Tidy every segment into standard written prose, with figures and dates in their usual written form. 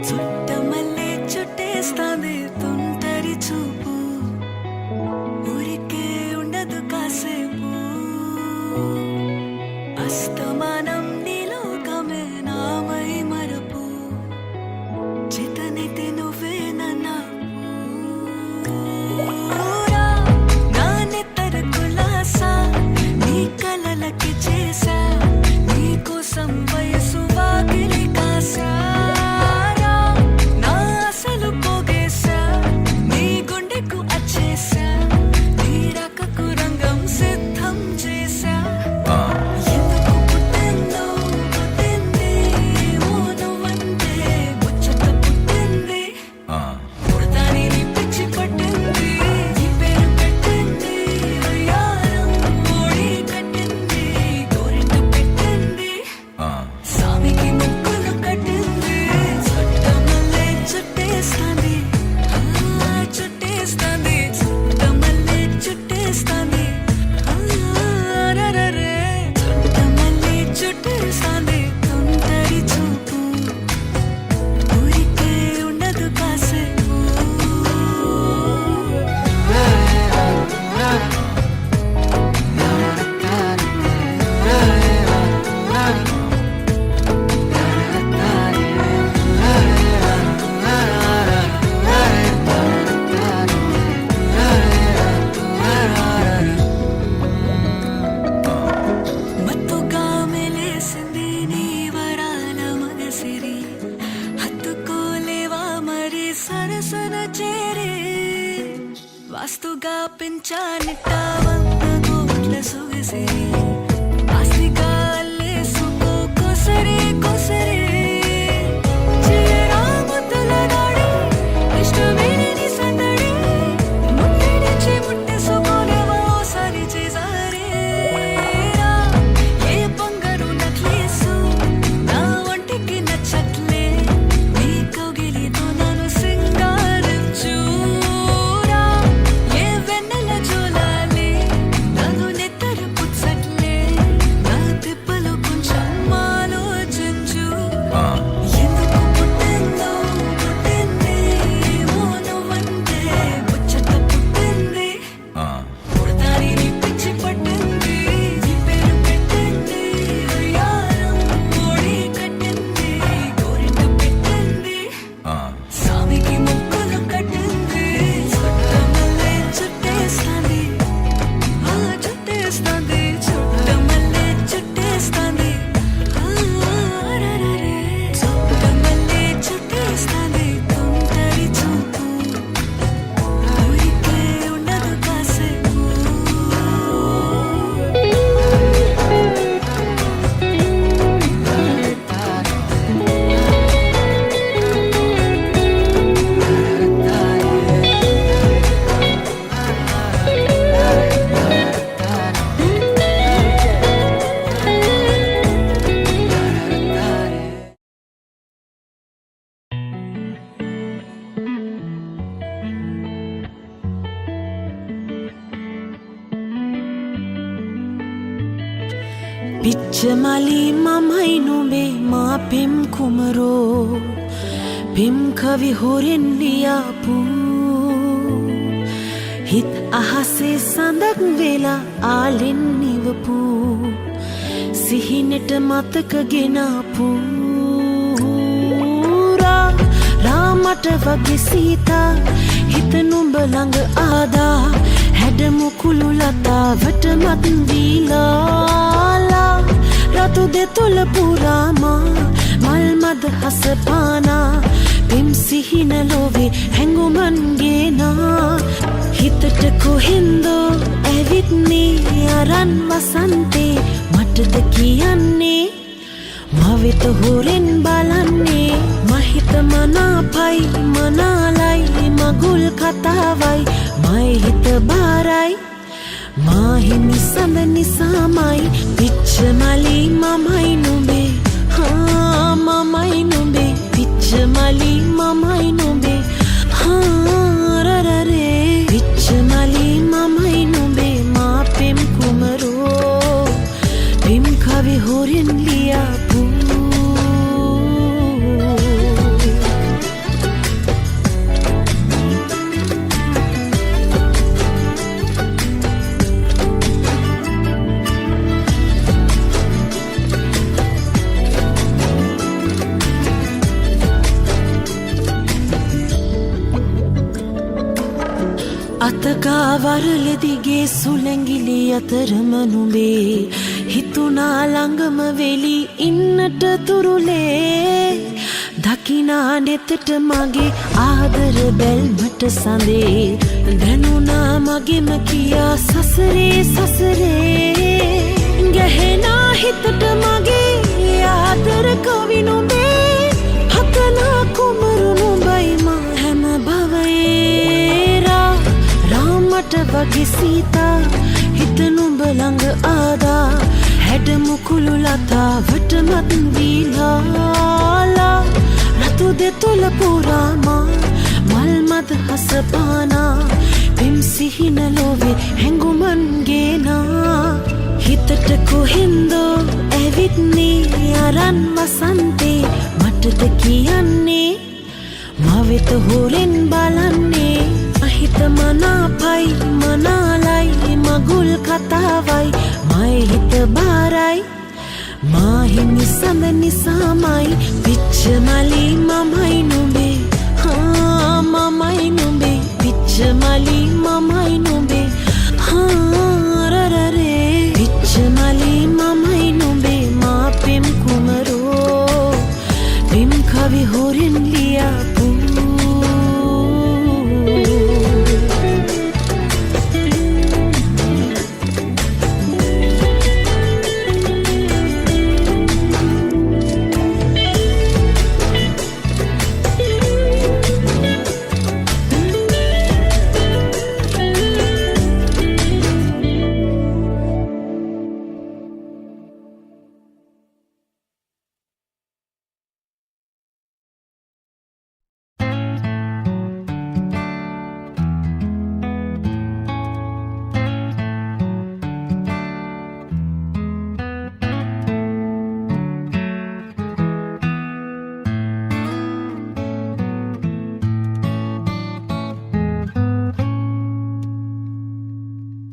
చుట్టమల్లే చుట్టేస్తాంది తుంటరి చూపు ఊరికే ఉండదు కాసేపు అస్తమానం నీలోకమే నామై మరపు చితనైతే నువ్వే నన్నా నా నెత్తర కులాసా నీ కలలకి చేసా నీ కోసం వయసు వాకిలి కాసా వాస్తుగా పెంచానిట్ట 100 కోట్ల సొగసే ఆస్తిగా అల్లేసుకో కొసరే కొసరే చిరాముతుల నాడి ఇష్టమేని సందడి ముట్టడిచి ముట్టేసుకోలేవా ఓసారి చేసారే ఏ బంగారు నక్లేసు నా ఒంటికి నచ్చట్లే నీ కౌగిలితో నన్ను సింగారించు పిచ్చమలి మమైనుబే మా పిం కుమరో పిం కవి హోరెన్లియాపు హిత్ అహసే సందక్ వేలా ఆలెన్నివపు సిహినెట మతకගෙනාපු రాමට වගේ සීතා හිත නුඹ ළඟ ආදා හැඩමුකුළු ලතාවට මත් දීලා රතු දෙතුල පුරාමා මල් මද හස පානා පිම් සිහින ලෝවේ හැඟුමන් ගේනා හිතට කොහෙන්දෝ ඇවිත්නේ අරන් වසන්තේ මටද කියන්නේ මවෙත හොරෙන් බලන්නේ මහිත මනාපයි මනාලයි මගුල් කතාවයි මයි හිත බාරයි මාහිමි සඳ නිසාමයි පිච්චමලි මමයි නුඹේ මමයි නුඹේ පිච්චමලි මමයි නුඹේ රරරේ පිච්චමලි මමයි නුඹේ මා පෙම් කුමරෝ පිම් කවි හොරෙන් ලියාපු ගාවරලදිගේ සුළැඟිලි අතරම නුඹේ හිතුනා ළඟම වෙලි ඉන්නට තුරුලේ දකිනා නෙතට මගේ ආදර බැල්මට සඳේ දැනුනා මගෙම කියා සසරේ සසරේ ගැහෙනා හිතට මගේ ආදර කවි නුඹේ හතනා කුමරු නුඹයි මා හැම භවයේ රාමට වගේ සීතා හිත නුඹ ළඟ ආදා හැඩ මුකුළු ලතාවට මත් වීලාලා රතු දෙතොල පුරාමා මල් මද හසපානා පෙම් සිහින ලෝවේ හැඟුමන් ගේනා හිතට කොහෙන්දෝ ඇවිත්නේ අරන් වසන්තේ මටද කියන්නේ මවෙත හොරෙන් බලන්නේ අහිත මනාපයි මනාලයි මගුල් කතාවයි මයි හිත බාරයි මාහිමි සඳ නිසාමයි පිච්ච මලි මමයි නුඹේ මමයි නුඹේ පිච්ච මලි මමයි නුඹේ රරරේ පිච්ච මලි මමයි නුඹේ මා පෙම් කුමරෝ පෙම් කවි හොරෙන් ලියාපු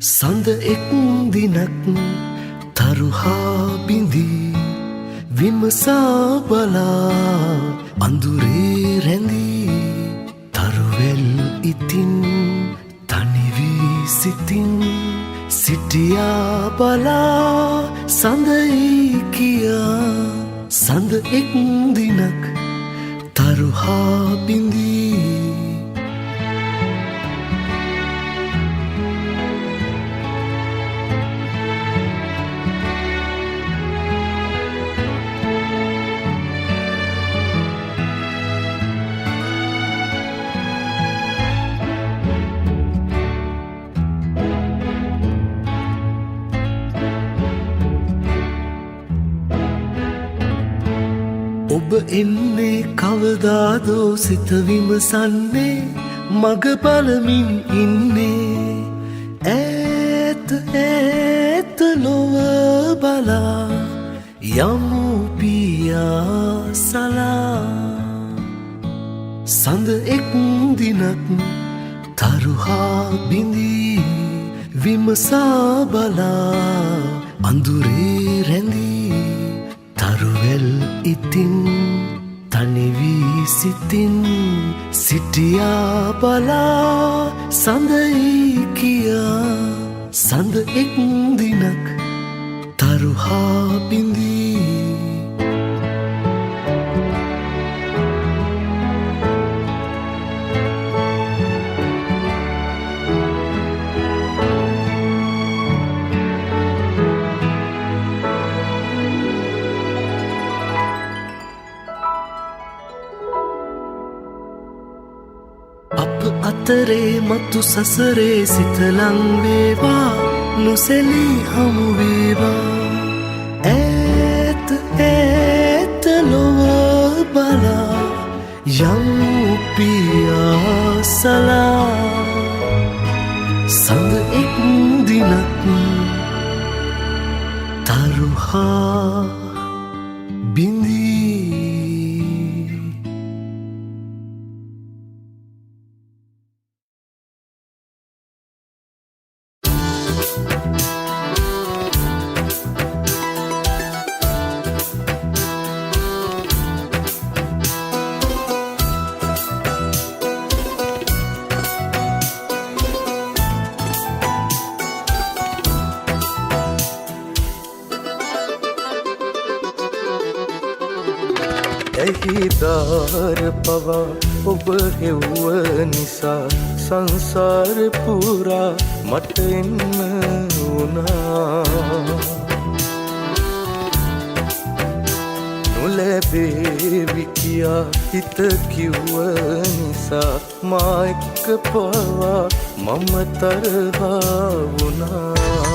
සඳ එක් දිනක් තරුහා බිඳී විමසා බලා අඳුරේ රැඳී තරුවැල් ඉතින් තනිවී සිතින් සිටියා බලා සඳයි කියා සඳ එක් දිනක් තරුහා බිඳී ඔබ එන්නේ කවදාදෝ සිත විමසන්නේ මග බලමින් ඉන්නේ ඈත ඈත ලොව බලා යමු පියා සලා සඳ එක් දිනක් තරුහා බිඳී විමසා බලා අඳුරේ රැඳී තරුවැල් ඉතින් තනිවී සිතින් සිටියා බලා සඳයි කියා සඳ එක් දිනක් තරුහා බිඳී අතරේ මතු සසරේ සිත ලං වේවා නොසැලී හමු වේවා ඈත ඈත ලොව බලා යමු පියා සලා සඳ එක් දිනක් තරුහා බිඳී ඇහිදාර පවා ඔබ හෙව්ව නිසා සංසාර පුරා මට එන්න වුණා නොලැබේවි කියා හිත කිව්ව නිසා මා එක්ක පවා මම තරහා වුණා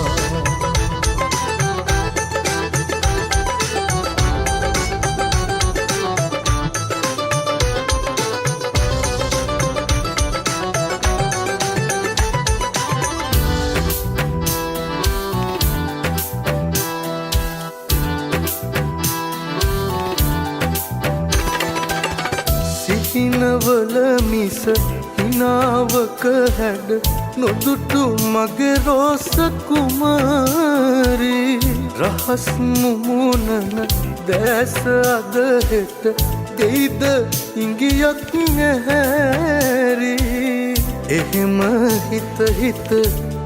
හිනවල මිස හිනාවක හැඩ නොදුටු මගේ රෝස කුමාරී රහස් මුමුණන දැස අද හෙට දෙයිද ඉංගියක් නැහැරී එහෙම හිත හිත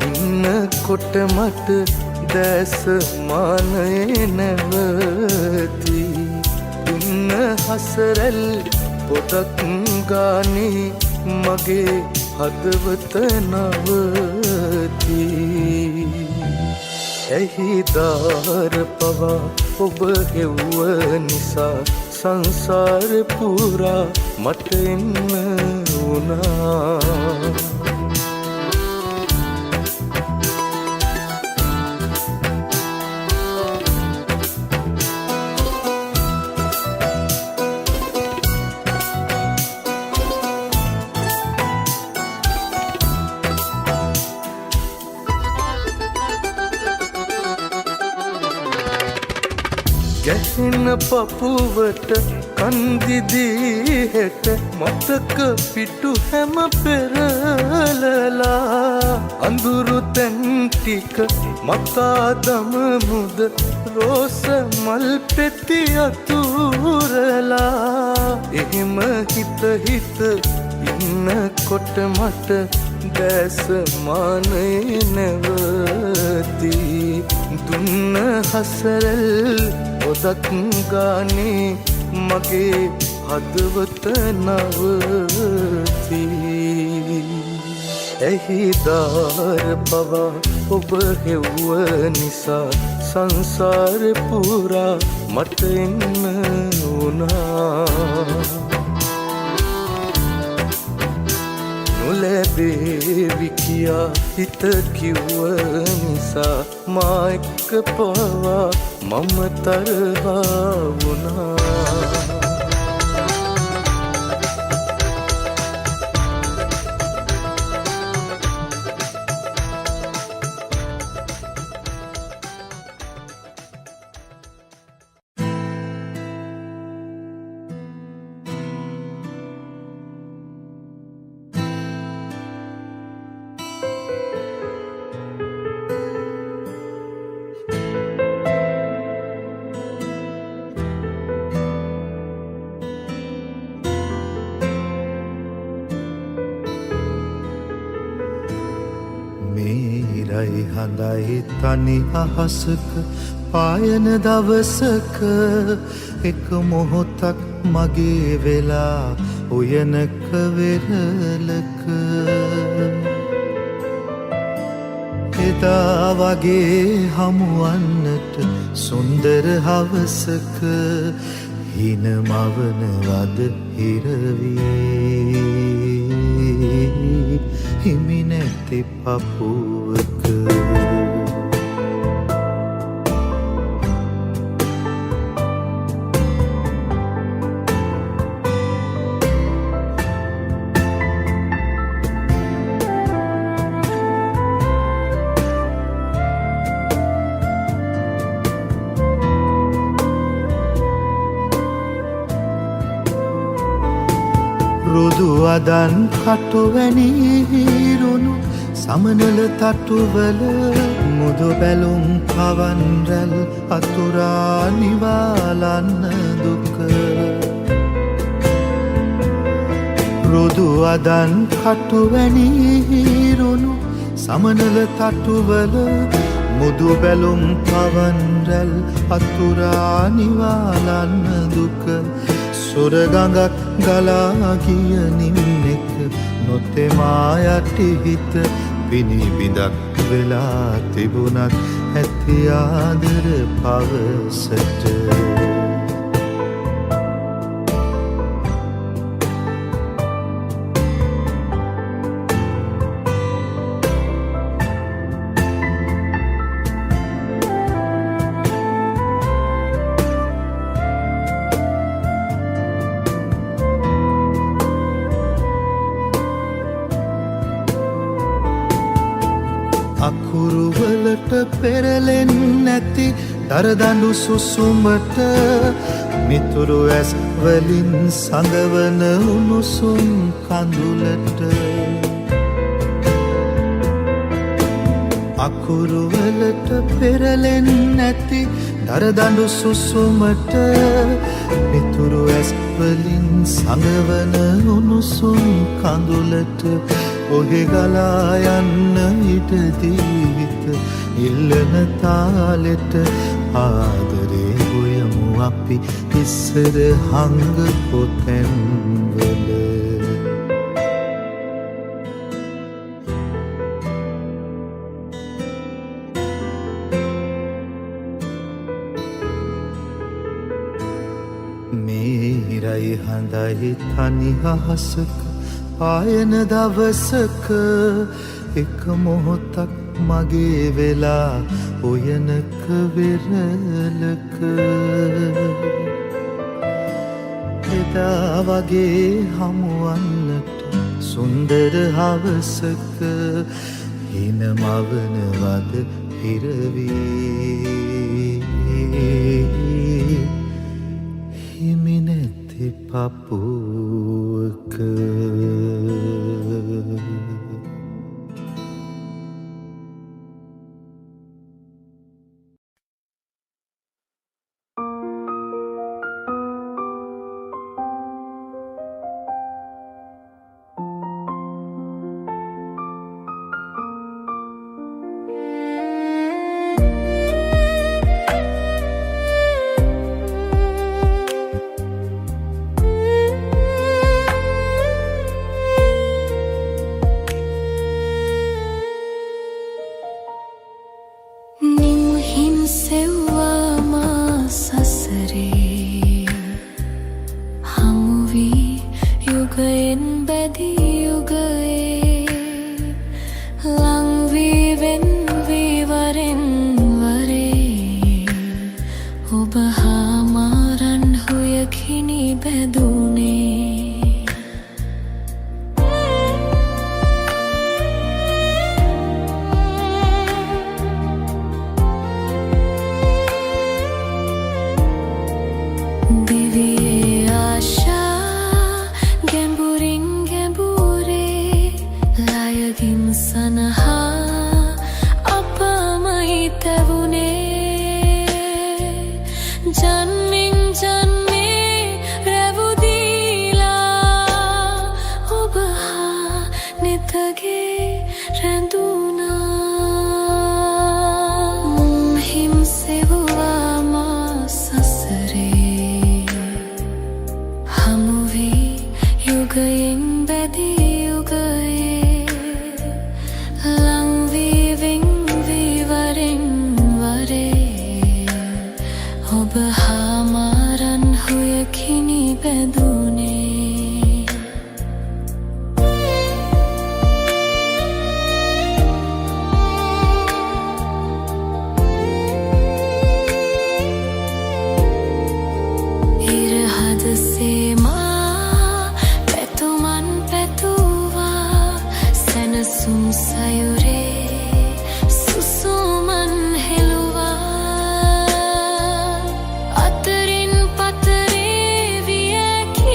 ඉන්නකොට මට දැස මානයේ නැවතී ඉන්න හසරැල් පොතක් ගානේ මගේ හදවත නවතී ඇහිදාර පවා ඔබ හෙව්ව නිසා සංසාර පුරා මට එන්න වුණා ගැහෙන පපුවට කන්දිදී හෙට මතක පිටු හැම පෙරලලා අඳුරු තැන් ටික මතා දමමුද රෝස මල් පෙති අතුරලා එහෙම හිත හිත ඉන්නකොට මට දැස මානේ නැවතී දුන්න හසරල් පොදක් ගානේ මගේ හදවත නවතී ඇහිදාර පවා ඔබ හෙව්ව නිසා සංසාර පුරා මට එන්න වුණා නොලැබේවි කියා හිත කිව්ව නිසා මා එක්ක පවා මම තරහා වුණා මේරයි හඳයි තනි අහසක පායන දවසක එක මොහොතක් මගේ වෙලා උයනක වෙරළක එදා වගේ හමුවන්නට සුන්දර හවසක හින මවන වද හිරවී හිමි නැති පපුවක රුදු අදන් කටුවැනි හිරුණු සමනල තටුවල මුදු බැලුම් පවන් රැල් අතුරා නිවාලන්න දුක රුදු අදන් කටුවැනි හිරුණු සමනල තටුවල මුදු බැලුම් පවන් රැල් අතුරා නිවාලන්න දුක සුරගඟක් ගලා ගිය නිම්නෙක නොතෙමා යටි හිත පිනිබිඳක් වෙලා තිබුණත් ඇති ආදර පවසට අකුරුවලට පෙරලෙන් නැති දරදඬු සුසුමට මිතුරු ඇස් වලින් සඳවන උණුසුම් කඳුලට අකුරුවලට පෙරලෙන් නැති දරදඬු සුසුමට මිතුරු ඇස් වලින් සඳවන උණුසුම් කඳුලට ඔහෙ ගලා යන්න ඉඩදීත ඉල්ලන තාලෙට ආදරේ ගොයමු අපි ඉස්සර හංගපු තැන්වල මේ හිරයි හඳයි තනි අහසක පායන දවසක එක මොහොතක් මගේ වෙලා ඔයනක වෙරලක එදා වගේ හමුවන්නට සුන්දර හවසක හිනමවනවද හිරවී හිමි නැති පපුවක අතරින් පතරේ වියකි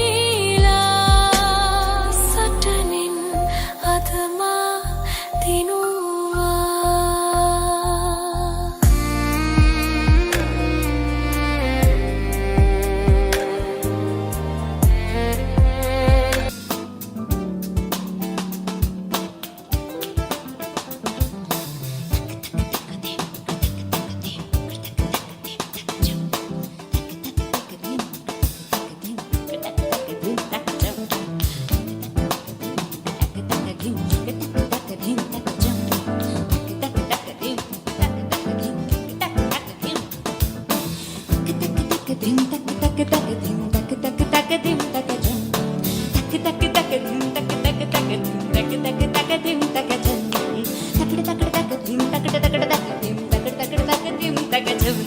തകജും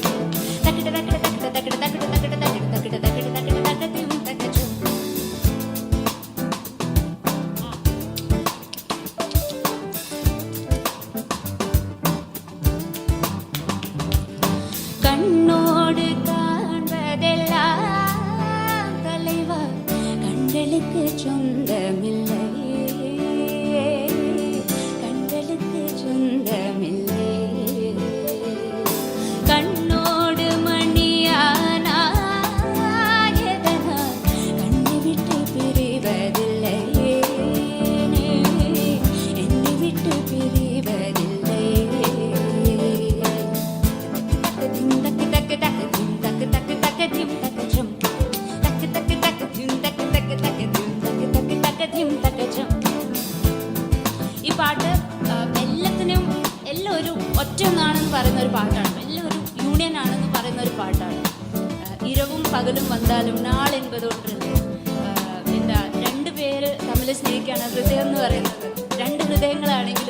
തകിട തകിട തകിട തകിട തകിട തകിട തകിട തകിട തകിട തകിട തകതിം തകജും கண்ணோடு காண்பதெல்லாம் தலைவா கண்களுக்கு சொந்தமில்லை கண்களுக்கு சொந்தமில்லை கண்ணோடு மணியானாயதனால் கண்ணை விட்டு பிரிவதில்லை என்னை விட்டு பிரிவதில்லை ഈ പാട്ട് എല്ലാത്തിനും എല്ലാം ഒരു ഒറ്റ ഒന്നാണെന്ന് പറയുന്ന ഒരു പാട്ടാണ് എല്ലാം ഒരു യൂണിയൻ ആണെന്ന് പറയുന്ന ഒരു പാട്ടാണ് ഇരവും പകലും വന്നാലും നാൾ എൻപതൊട്ട് എന്താ രണ്ട് പേര് തമ്മിൽ സ്നേഹിക്കുകയാണ് ഹൃദയം എന്ന് പറയുന്നത് രണ്ട് ഹൃദയങ്ങളാണെങ്കിൽ